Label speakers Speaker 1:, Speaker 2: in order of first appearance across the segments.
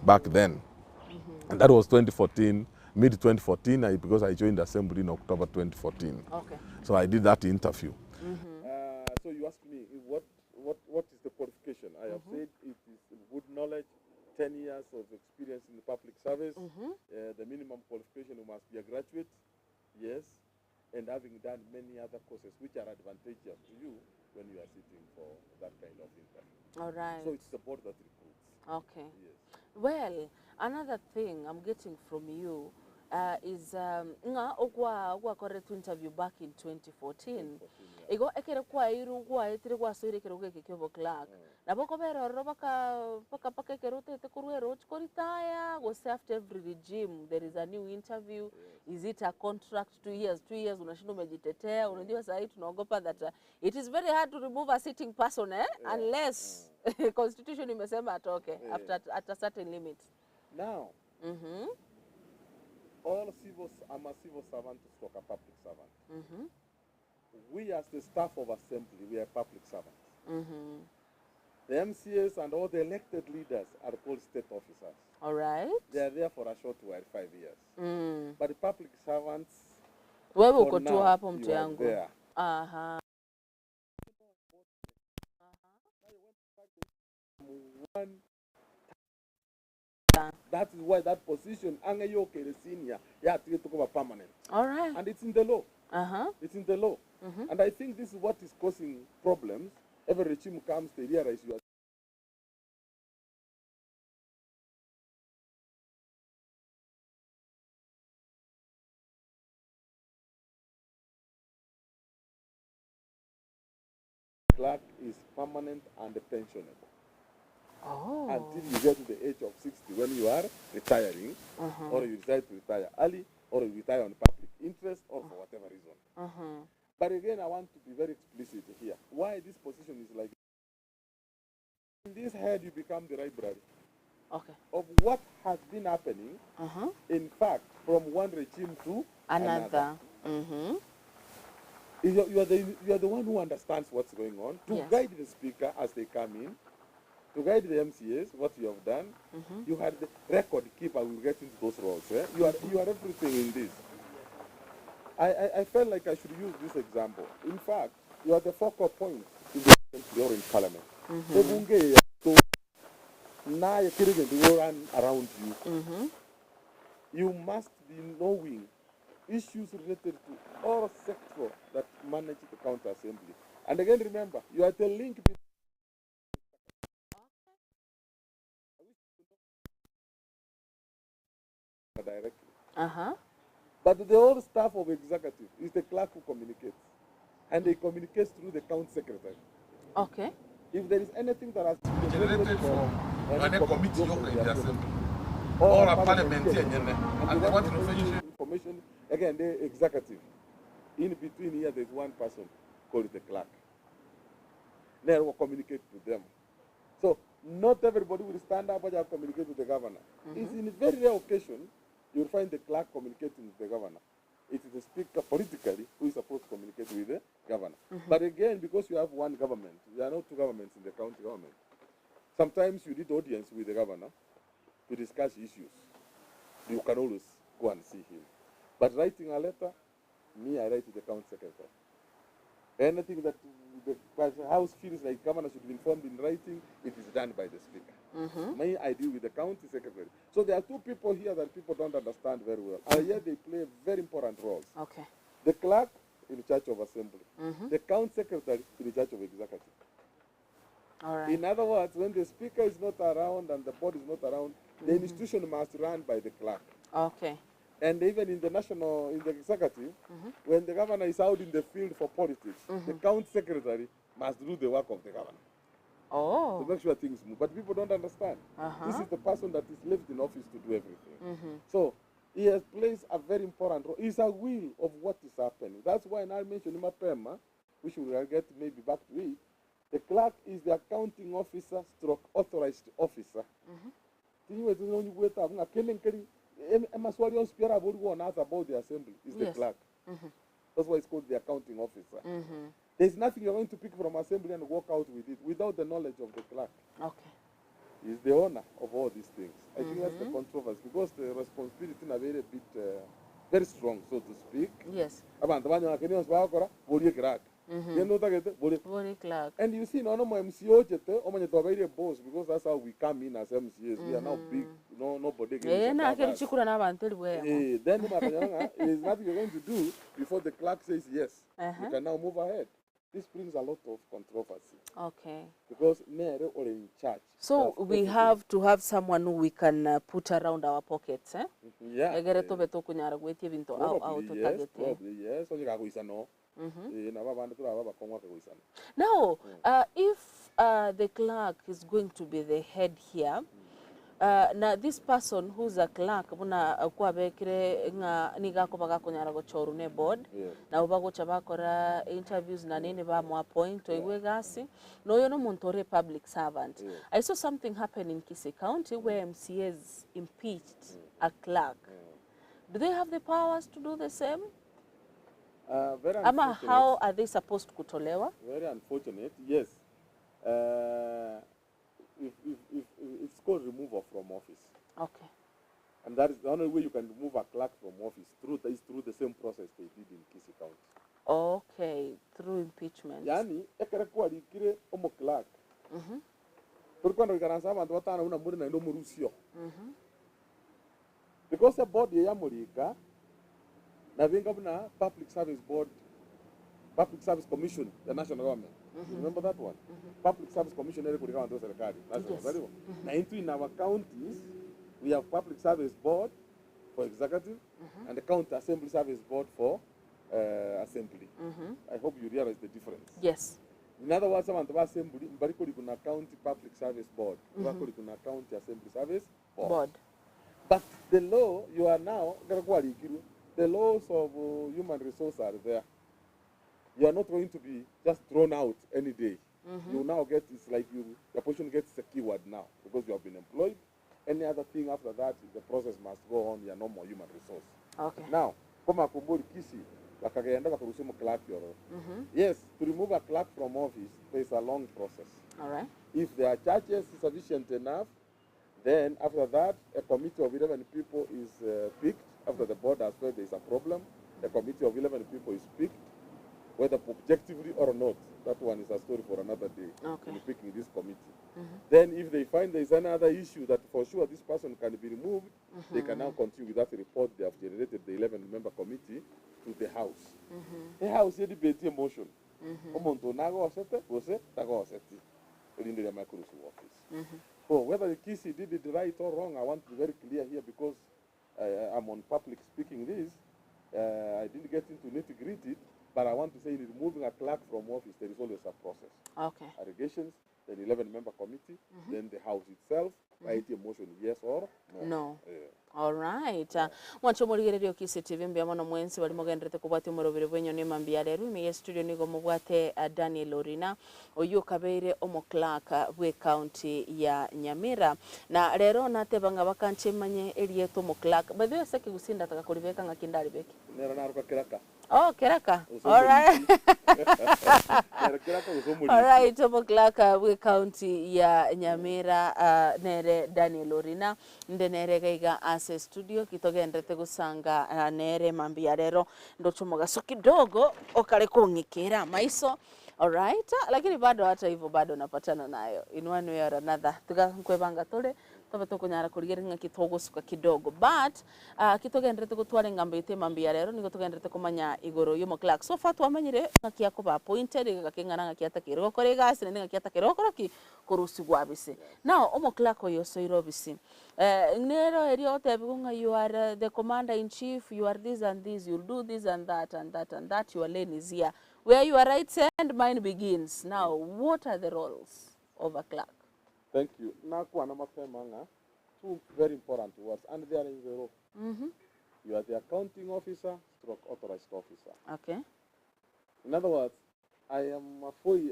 Speaker 1: back then. And that was 2014, mid-2014, because I joined Assembly in October 2014.
Speaker 2: Okay.
Speaker 1: So I did that interview. So you asked me, what is the qualification? I have said it is good knowledge, 10 years of experience in the public service. The minimum qualification, you must be a graduate, yes, and having done many other courses which are advantageous to you when you are sitting for that kind of interview.
Speaker 2: All right.
Speaker 1: So it's the board that recruits.
Speaker 2: Okay.
Speaker 1: Yes.
Speaker 2: Well, another thing I'm getting from you is nga ogwa correct interview back in 2014. Ego ekere kwa iru kwa etire kwa soire kero ke kyo clerk. Na boko bero paka kero te kuruero chkoritaya go after every regime there is a new interview. Is it a contract 2 years? 2 years unashinda umejitetea. Unajua sasa hii tunaogopa that it is very hard to remove a sitting person unless constitution imesema atoke after at a certain limit. Now,
Speaker 1: I'm a civil servant stroke a public servant. We as the staff of assembly, we are public servants. The MCAs and all the elected leaders are called state officers.
Speaker 2: All right.
Speaker 1: They are there for a short while, 5 years. But the public servants,
Speaker 2: wewe uko tu hapo mtu
Speaker 1: you are
Speaker 2: yangu.
Speaker 1: there. That is why that position, angayoke the senior, you have to get over permanent.
Speaker 2: All right.
Speaker 1: And it's in the law. It's in the law. And I think this is what is causing problems. Every regime comes to realize you are clerk is permanent and pensionable. Until you get to the age of 60 when you are retiring, or you decide to retire early, or you retire on public interest, or for whatever reason. But again, I want to be very explicit here. Why this position is like in this head you become the library of what has been happening, in fact, from one regime to another. You are the one who understands what's going on, to guide the speaker as they come in, to guide the MCAs, what you have done. You had the record keeper, we'll get into those roles. You are everything in this. I felt like I should use this example. In fact, you are the focal point in the assembly or in parliament. So now you're run around you. You must be knowing issues related to all sectors that manage the county assembly. And again, remember, you are the link between directly. But the whole staff of executive is the clerk who communicates. And they communicate through the county secretary.
Speaker 2: Okay.
Speaker 1: If there is anything that has been
Speaker 3: generated from a committee in the assembly or a parliamentary and they want
Speaker 1: information, again, the executive. In between here, there's one person called the clerk. They will communicate to them. So not everybody will stand up and communicate with the governor. It's in a very rare occasion you'll find the clerk communicating with the governor. It is the speaker politically who is supposed to communicate with the governor. But again, because you have one government, there are not two governments in the county government. Sometimes you need audience with the governor to discuss issues. You can always go and see him. But writing a letter, me, I write to the county secretary. Anything that the House feels like governor should be informed in writing, it is done by the speaker. Me, I deal with the county secretary. So there are two people here that people don't understand very well. And yet they play very important roles.
Speaker 2: Okay.
Speaker 1: The clerk in charge of assembly. The county secretary in charge of executive.
Speaker 2: All right.
Speaker 1: In other words, when the speaker is not around and the board is not around, the institution must run by the clerk.
Speaker 2: Okay.
Speaker 1: And even in the executive, when the governor is out in the field for politics, the county secretary must do the work of the governor. To make sure things move. But people don't understand. This is the person that is left in office to do everything. So he has plays a very important role. He's a wheel of what is happening. That's why I mentioned Mapema, which we will get maybe back to it. The clerk is the accounting officer stroke authorized officer. About the assembly is the clerk. That's why it's called the accounting officer. There's nothing you're going to pick from assembly and walk out with it without the knowledge of the clerk.
Speaker 2: Okay.
Speaker 1: is the owner of all these things. I think that's the controversy, because the responsibility is very bit very strong, so to speak.
Speaker 2: Yes.
Speaker 1: Abantu banyakeni bakora boli clerk. Yendo tagete boli.
Speaker 2: Body clerk.
Speaker 1: And you see, no MCO jete, omanye to boss, because that's how we come in as MCAs. We are now big, nobody can.
Speaker 2: Na keri chikura na bantu bwe.
Speaker 1: Then is nothing you're going to do before the clerk says yes. You can now move ahead. This brings a lot of controversy.
Speaker 2: Okay.
Speaker 1: Because Nere are in charge.
Speaker 2: So we have to have someone who we can put around our pockets, eh?
Speaker 1: Yeah.
Speaker 2: Egere to beto kunyara gweti vinto au to target.
Speaker 1: Probably yes. So you can go isano.
Speaker 2: Now, if the clerk is going to be the head here, now this person who's a clerk muna kwa bekire nga niga ko baga kunyara go choru ne board na ubago chabakora interviews na nini ba mo appoint to igwegasi no yo no montore public servant. I saw something happen in Kisii County where MCAs impeached a clerk. Do they have the powers to do the same?
Speaker 1: Very
Speaker 2: Ama how are they supposed to kutolewa?
Speaker 1: Very unfortunate, yes. If it's called removal from office.
Speaker 2: Okay.
Speaker 1: And that is the only way you can remove a clerk from office through the same process they did in Kisii County.
Speaker 2: Okay, through impeachment.
Speaker 1: Yani, ekere kwa likire omo clerk. Turkwanda ikaransa abantu batana una muri na ndo murusio. Because the board ya murika na vinga buna Public Service Board, Public Service Commission, the national government. Remember that one? Public Service Commission ere kulika wanto serikali. National. Na in our counties, we have Public Service Board for executive and the County Assembly Service Board for assembly. I hope you realize the difference.
Speaker 2: Yes.
Speaker 1: In other words, abantu ba assembly mbari kuli kuna County Public Service Board, kuli kuna County Assembly Service Board. But the law you are now the laws of human resources are there. You are not going to be just thrown out any day. You now get, it's like your position gets secured now because you have been employed. Any other thing after that, the process must go on. You are no more human resource.
Speaker 2: Okay.
Speaker 1: Now, kama kumburi Kisii, wakagenda wakaruhusu clerk yoro. Yes, to remove a clerk from office, there is a long process.
Speaker 2: All right.
Speaker 1: If there are charges sufficient enough, then after that, a committee of 11 people is picked. After the board has felt there is a problem, a committee of 11 people is picked, whether objectively or not. That one is a story for another day.
Speaker 2: Okay.
Speaker 1: In picking this committee. Then if they find there is another issue that for sure this person can be removed, they can now continue with that report they have generated, the 11-member committee, to the House. The House is debate motion. Omonto nago osete, ose tago oseti. Elinde ya makurusu office. So whether the Kisii did it right or wrong, I want to be very clear here because I'm on public speaking this. I didn't get into nitty-gritty, but I want to say in removing a clerk from office, there is always a process.
Speaker 2: Okay.
Speaker 1: Allegations, then 11-member committee, then the House itself, by a motion, yes or no.
Speaker 2: No. All right. Mwancho murigererio Kisii TV mbya mono mwensi bali mugendrete kubwati umurobere bwenyo ne mambia rero ime studio nigo mubwate Daniel Orina oyo kabeire omo clerk bwe county ya Nyamira na rero natebanga bakanchemanye erieto mo clerk bethe seke gusinda takakulibeka ngakindari beki
Speaker 1: Nera naruka kiraka.
Speaker 2: Oh, Keraka. All right. All right, Tomo Clerk, we county ya Nyamira, nere Daniel Orina, nere gaiga ase studio, kitogendrete gusanga nere mambia rero, ndo chomoga so kidogo, okare kongikera maiso. All right, lakini bado hata hivyo bado napatana nayo in one way or another. Tugakwebanga tole tobe kunyara kurigenga kitogo suka kidogo, but kitogendrete gutwara ngambe ite mambia rero nigo tugendrete kumanya igoro yumo clerk so far twamenyire ngakia ko ba appointed gakengana ngakia takiro kore gasi ne ngakia takiro koroki kurusi gwabise now omo clerk oyo so irobisi nero eriote bigunga you are the commander in chief, you are this and this, you'll do this and that and that and that, your lane is here where your right hand mine begins. Now what are the roles of a clerk?
Speaker 1: Thank you. Nakuana mapemanga, two very important words, and they are in the law. You are the accounting officer, stroke authorized officer.
Speaker 2: Okay.
Speaker 1: In other words, I'm afraid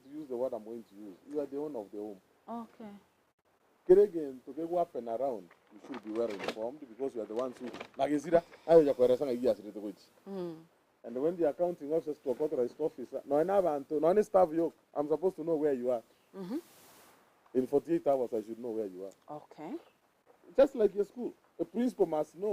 Speaker 1: to use the word I'm going to use. You are the owner of the home.
Speaker 2: Okay.
Speaker 1: Again, to get up and around, you should be well informed because you are the ones who. And when the accounting officer, stroke authorized officer, no, I never, no, any staff yoke, I'm supposed to know where you are. In 48 hours, I should know where you are.
Speaker 2: Okay.
Speaker 1: Just like your school, a principal must know